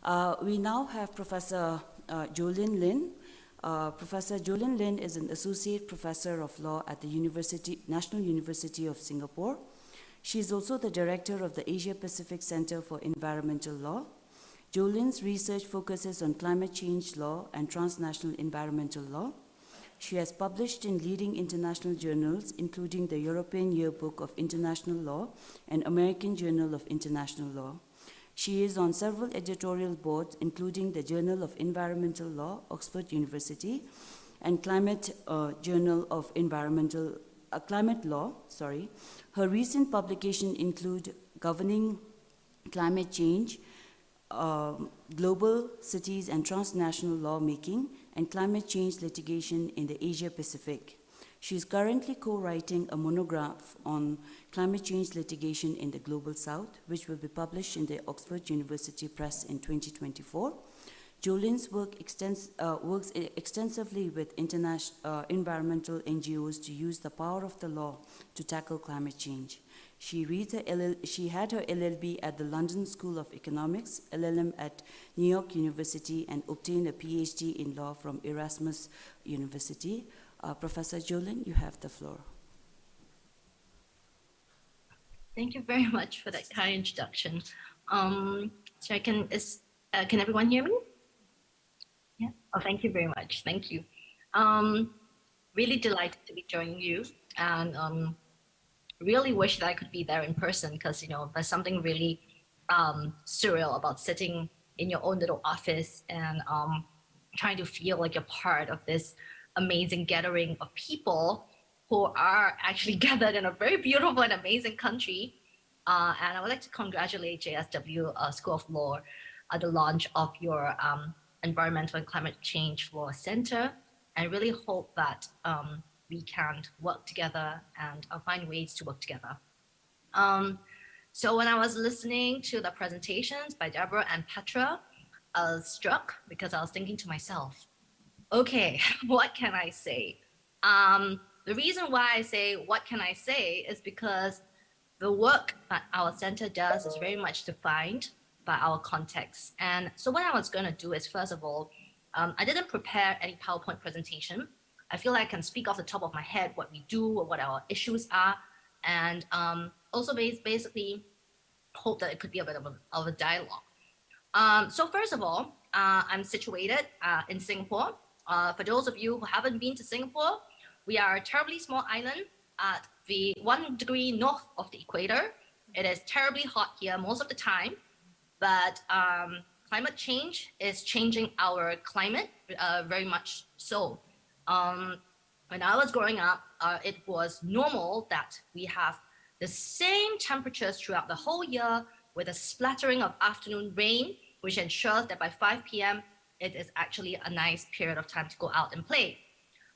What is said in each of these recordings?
We now have Professor Jolene Lin. Professor Jolene Lin is an associate professor of law at the National University of Singapore. She is also the director of the Asia Pacific Center for Environmental Law. Jolene's research focuses on climate change law and transnational environmental law. She has published in leading international journals, including the European Yearbook of International Law and American Journal of International Law. She is on several editorial boards, including the Journal of Environmental Law, Oxford University, and Climate Journal of Environmental Climate Law. Her recent publications include Governing Climate Change, Global Cities and Transnational Lawmaking, and Climate Change Litigation in the Asia Pacific. She is currently co-writing a monograph on climate change litigation in the Global South, which will be published in the Oxford University Press in 2024. Jolene's works extensively with environmental NGOs to use the power of the law to tackle climate change. She had her LLB at the London School of Economics, LLM at New York University, and obtained a PhD in law from Erasmus University. Professor Jolene, you have the floor. Thank you very much for that kind introduction. Can everyone hear me? Yeah. Oh, thank you very much. Thank you. Really delighted to be joining you, and really wish that I could be there in person, because there's something really surreal about sitting in your own little office and trying to feel like you're part of this amazing gathering of people who are actually gathered in a very beautiful and amazing country. And I would like to congratulate JSW School of Law at the launch of your Environmental and Climate Change Law Center, and really hope that we can work together and find ways to work together. So when I was listening to the presentations by Deborah and Petra, I was struck because I was thinking to myself, okay, what can I say? The reason why I say what can I say is because the work that our center does is very much defined by our context. And so what I was going to do is, first of all, I didn't prepare any PowerPoint presentation. I feel like I can speak off the top of my head what we do or what our issues are, and also basically hope that it could be a bit of a dialogue. So first of all, I'm situated in Singapore. For those of you who haven't been to Singapore, we are a terribly small island at the 1 degree north of the equator. It is terribly hot here most of the time, but climate change is changing our climate very much so. When I was growing up, it was normal that we have the same temperatures throughout the whole year, with a splattering of afternoon rain, which ensures that by 5 p.m., it is actually a nice period of time to go out and play.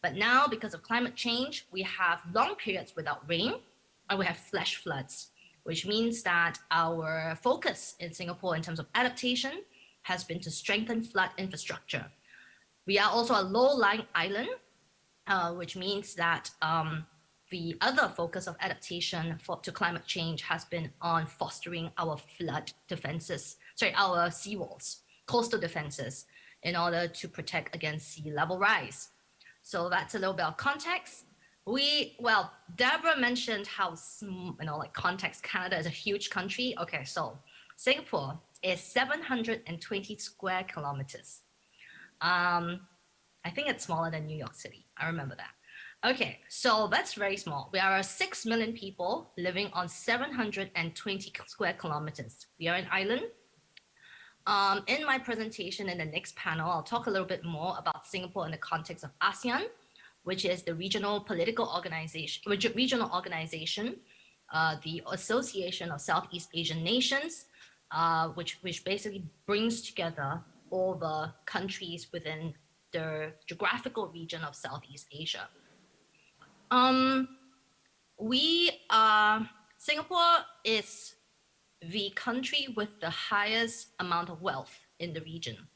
But now, because of climate change, we have long periods without rain, and we have flash floods, which means that our focus in Singapore in terms of adaptation has been to strengthen flood infrastructure. We are also a low-lying island, which means that the other focus of adaptation to climate change has been on fostering our flood defenses, our seawalls, coastal defenses, in order to protect against sea level rise. So that's a little bit of context. Deborah mentioned how, context, Canada is a huge country. Okay, so Singapore is 720 square kilometers. I think it's smaller than New York City. I remember that. Okay, so that's very small. We are 6 million people living on 720 square kilometers. We are an island. In my presentation in the next panel, I'll talk a little bit more about Singapore in the context of ASEAN, which is the regional organization, the Association of Southeast Asian Nations, which basically brings together all the countries within the geographical region of Southeast Asia. Singapore is the country with the highest amount of wealth in the region.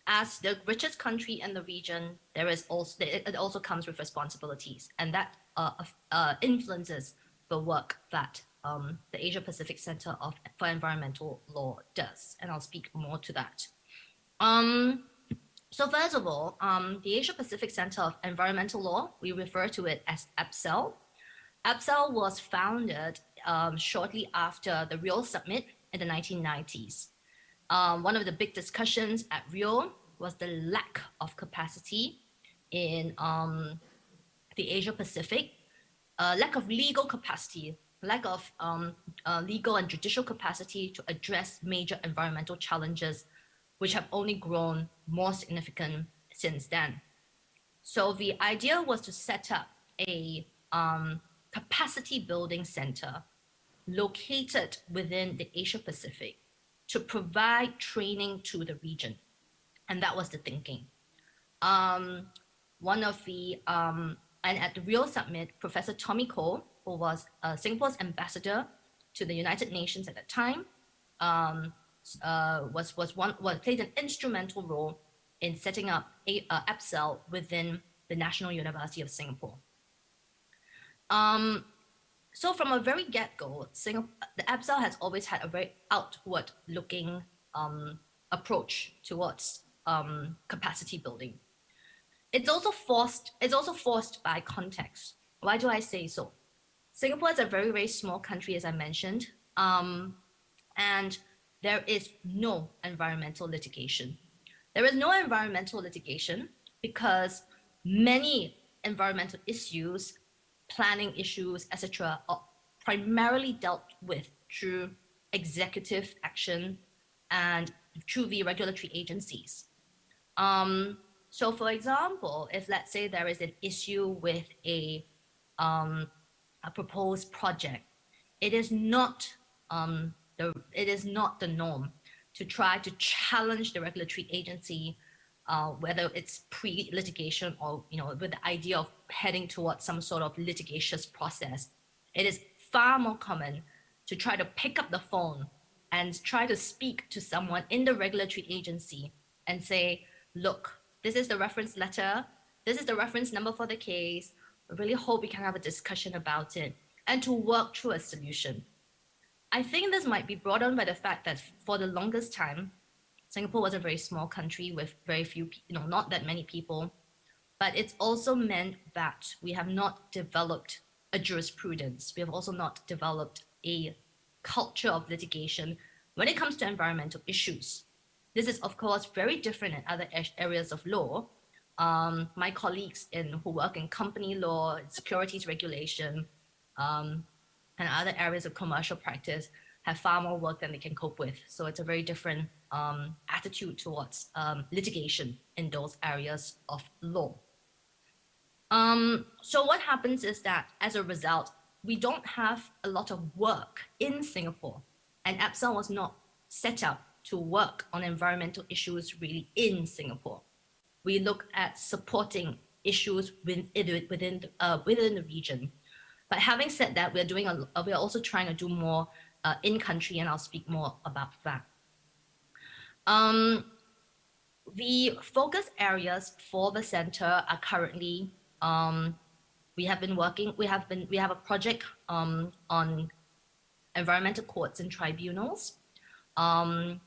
As the richest country in the region, it also comes with responsibilities, and that influences the work that the Asia Pacific Center for Environmental Law does, and I'll speak more to that. So first of all, the Asia Pacific Center of Environmental Law, we refer to it as APSEL. APSEL was founded shortly after the Rio Summit in the 1990s. One of the big discussions at Rio was the lack of capacity in the Asia Pacific, lack of legal capacity, lack of legal and judicial capacity to address major environmental challenges, which have only grown more significant since then. So the idea was to set up a capacity building center located within the Asia Pacific to provide training to the region. And that was the thinking. And at the Rio Summit, Professor Tommy Koh, who was Singapore's ambassador to the United Nations at that time, played an instrumental role in setting up APSEL within the National University of Singapore. So from a very get-go, the APSEL has always had a very outward-looking approach towards capacity building. It's also forced by context. Why do I say so? Singapore is a very, very small country, as I mentioned, and there is no environmental litigation. There is no environmental litigation because many environmental issues, planning issues, etc., are primarily dealt with through executive action and through the regulatory agencies. So for example, if let's say there is an issue with a proposed project, it is not the norm to try to challenge the regulatory agency, whether it's pre-litigation or with the idea of heading towards some sort of litigious process. It is far more common to try to pick up the phone and try to speak to someone in the regulatory agency and say, look, this is the reference letter, this is the reference number for the case. I really hope we can have a discussion about it and to work through a solution. I think this might be brought on by the fact that for the longest time, Singapore was a very small country with very few, not that many people, but it's also meant that we have not developed a jurisprudence. We have also not developed a culture of litigation when it comes to environmental issues. This is, of course, very different in other areas of law. My colleagues who work in company law, securities regulation, and other areas of commercial practice have far more work than they can cope with. So it's a very different attitude towards litigation in those areas of law. So what happens is that as a result, we don't have a lot of work in Singapore, and APSEL was not set up to work on environmental issues really in Singapore. We look at supporting issues within the region. But having said that, we're also trying to do more in country, and I'll speak more about that. The focus areas for the center are currently we have a project on environmental courts and tribunals. I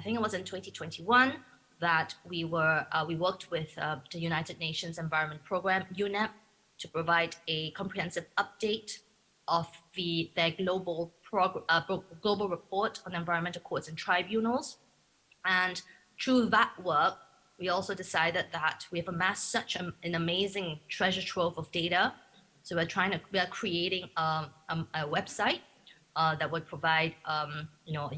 think it was in 2021 that we worked with the United Nations Environment Program, UNEP, to provide a comprehensive update of their global report on environmental courts and tribunals. And through that work, we also decided that we have amassed such an amazing treasure trove of data. So we are creating a website that would provide a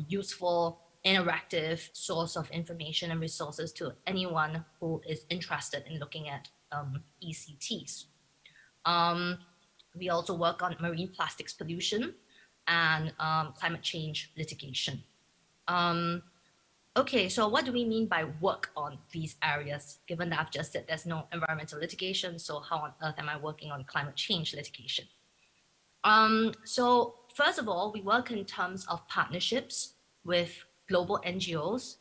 useful, interactive source of information and resources to anyone who is interested in looking at ECTs. We also work on marine plastics pollution and climate change litigation. Okay, so what do we mean by work on these areas? Given that I've just said there's no environmental litigation, so how on earth am I working on climate change litigation? So first of all, we work in terms of partnerships with global NGOs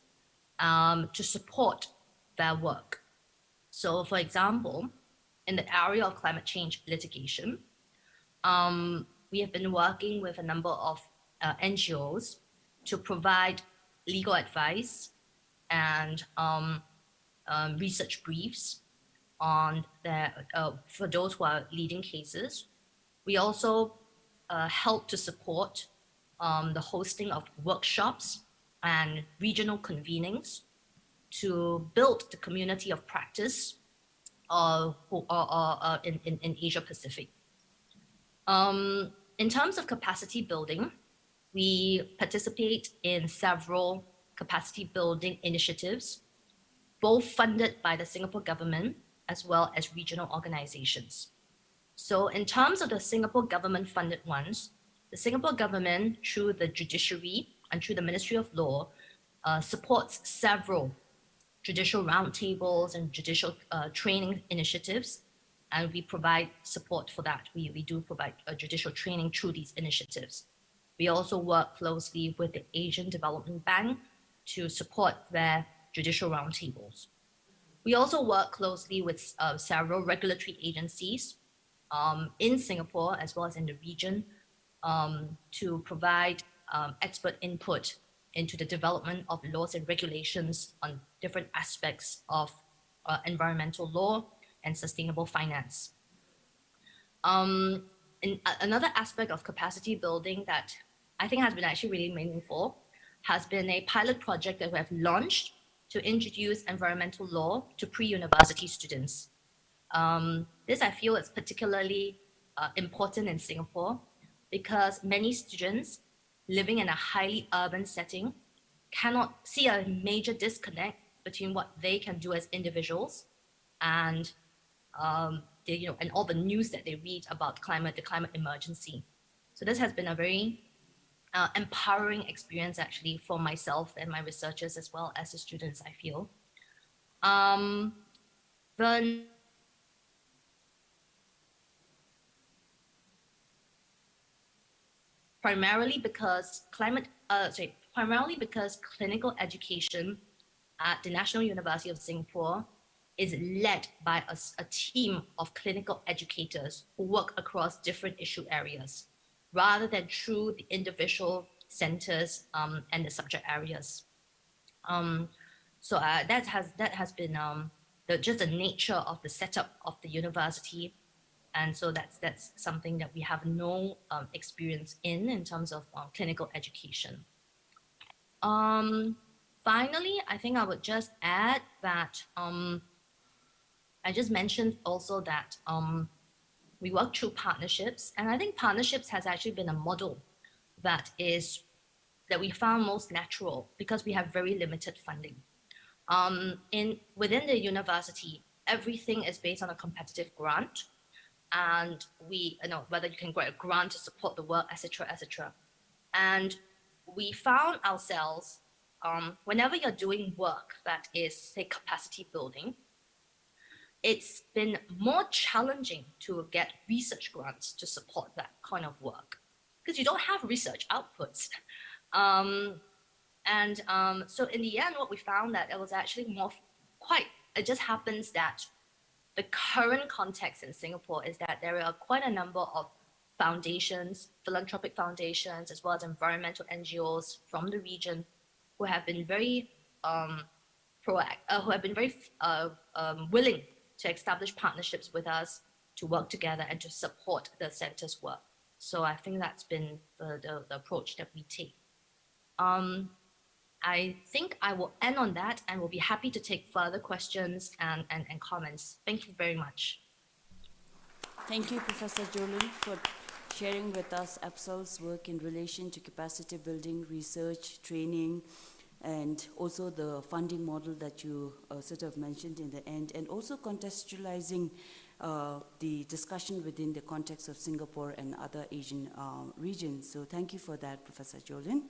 to support their work. So for example, in the area of climate change litigation, we have been working with a number of NGOs to provide legal advice and research briefs on for those who are leading cases. We also help to support the hosting of workshops and regional convenings to build the community of practice in Asia Pacific. In terms of capacity building, we participate in several capacity building initiatives, both funded by the Singapore government as well as regional organizations. So in terms of the Singapore government funded ones, the Singapore government, through the judiciary and through the Ministry of Law, supports several judicial roundtables and judicial training initiatives, and we provide support for that. We do provide judicial training through these initiatives. We also work closely with the Asian Development Bank to support their judicial roundtables. We also work closely with several regulatory agencies in Singapore as well as in the region to provide expert input into the development of laws and regulations on different aspects of environmental law and sustainable finance. Another aspect of capacity building that I think has been actually really meaningful has been a pilot project that we have launched to introduce environmental law to pre-university students. This I feel is particularly important in Singapore because many students living in a highly urban setting cannot see a major disconnect between what they can do as individuals and and all the news that they read about the climate emergency. So this has been a very empowering experience actually for myself and my researchers as well as the students, I feel. The primarily because clinical education at the National University of Singapore is led by a team of clinical educators who work across different issue areas, rather than through the individual centers and the subject areas. So that has been just the nature of the setup of the university. And so that's something that we have no experience in terms of clinical education. Finally, I think I would just add that I just mentioned also that we work through partnerships, and I think partnerships has actually been a model that we found most natural because we have very limited funding. Within the university, everything is based on a competitive grant, and whether you can get a grant to support the work, etc., etc. And we found ourselves whenever you're doing work that is, say, capacity building, it's been more challenging to get research grants to support that kind of work because you don't have research outputs. So in the end, what we found that it was actually it just happens that the current context in Singapore is that there are quite a number of foundations, philanthropic foundations, as well as environmental NGOs from the region who have been very willing to establish partnerships with us to work together and to support the center's work. So I think that's been the approach that we take. I think I will end on that and will be happy to take further questions and comments. Thank you very much. Thank you, Professor Jolene, for sharing with us APSAL's work in relation to capacity building, research, training, and also the funding model that you sort of mentioned in the end, and also contextualizing the discussion within the context of Singapore and other Asian regions. So thank you for that, Professor Jolene.